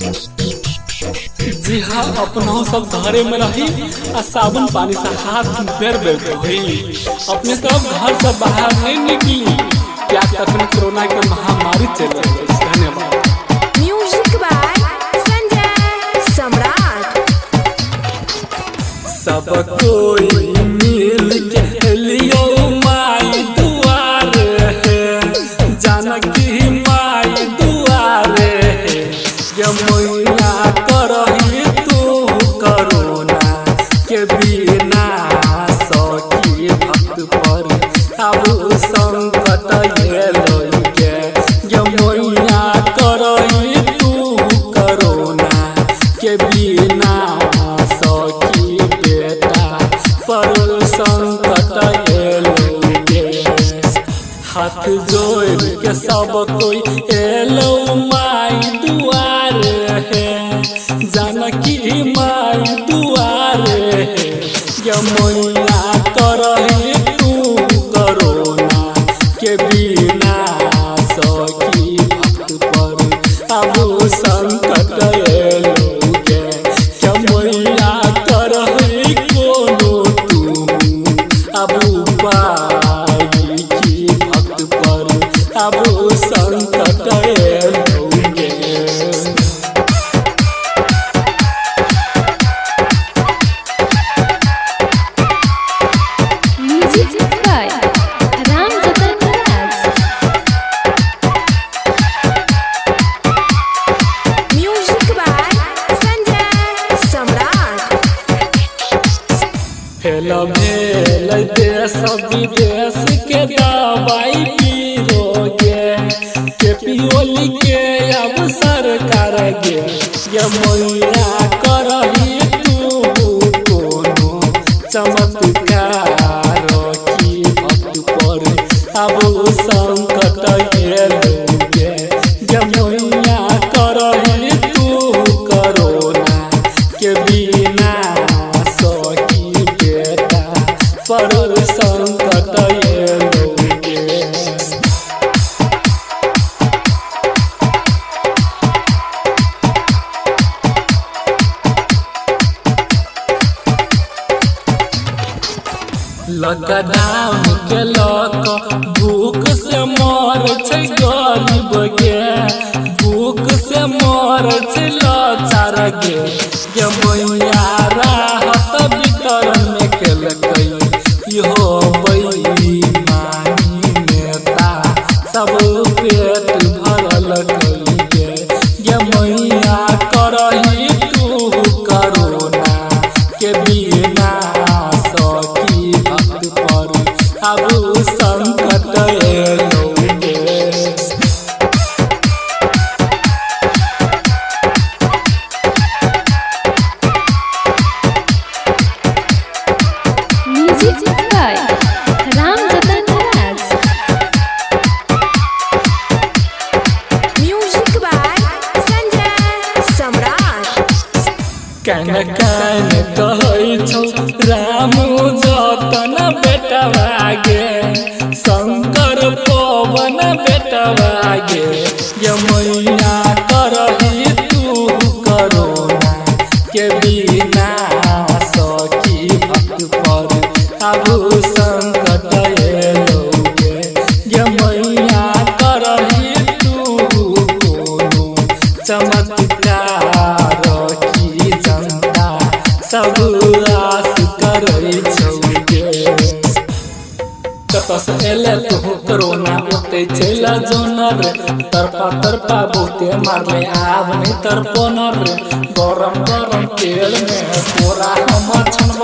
जी हाँ, अपना सब घरे में रही आ साबुन पानी से हाथ बेर बेर धोई। अपने सब घर से बाहर नहीं निकली, क्या तक कोरोना के महामारी चल रही है। धन्यवाद। म्यूजिक बाय संजय सम्राट। सब कोई मिल के लियो माई दुआर है, जानकी माई दुआर है। यमुना करही तू करोना के बिना सकी भक्त पर अब संकट एलो के। यमुना करही तू करोना के बिना सकी बेटा पर संकट एलो के। हाथ जोड़ के सब कोई एलो माई दुआर है, जानकी माई दुआर है। यमुना करही तू करोना के बिना सकी भक्त पर अब संकट एलो के। यमुना करही कोनो तू अब उपाय की भक्त पर अब संकट एलो के। Music by Ram Jatan Raj. Music by Sanjay Samrat. Hello भेल देश विदेश के दवाई पीरोगे, के पियोली के अब सरकार गे। यमुना करही तू कोनो चमत्कार की भक्त पर अब संकट एलो गे। यमुना करही तू करोना के बिना सकी बेटा पर संकट एलो गे। लॉकडाउन के लक भूख से मर छै गरीब गे, भूख से मर छै लाचार गे। यमुना राहत वितरण में केलकै इहो बेईमानी नेता सब पेट भरल गे। यमुना करही तू करोना के बिना सकी भक्त पर अब संकट एलो गे। Music by Ram Jatan Raj. Music by Sanjay Samrat. कैन कैन कहै छौ राम जतन बेटवा गे, शंकर पवन बेटवा गे। यमुना करही तू करोना के बिना सकी भक्त पर अब संकट एलो गे। यमुना करही तू कोनो चमत्कार की जनता सब आस करै छौ गे। कतऽ से एले तू कोरोना ओते चला जोनर, तरपा तरपा बहुते मारले आब नहीं तरपोनर। गरम गरम तेल में तोरा हम छनबा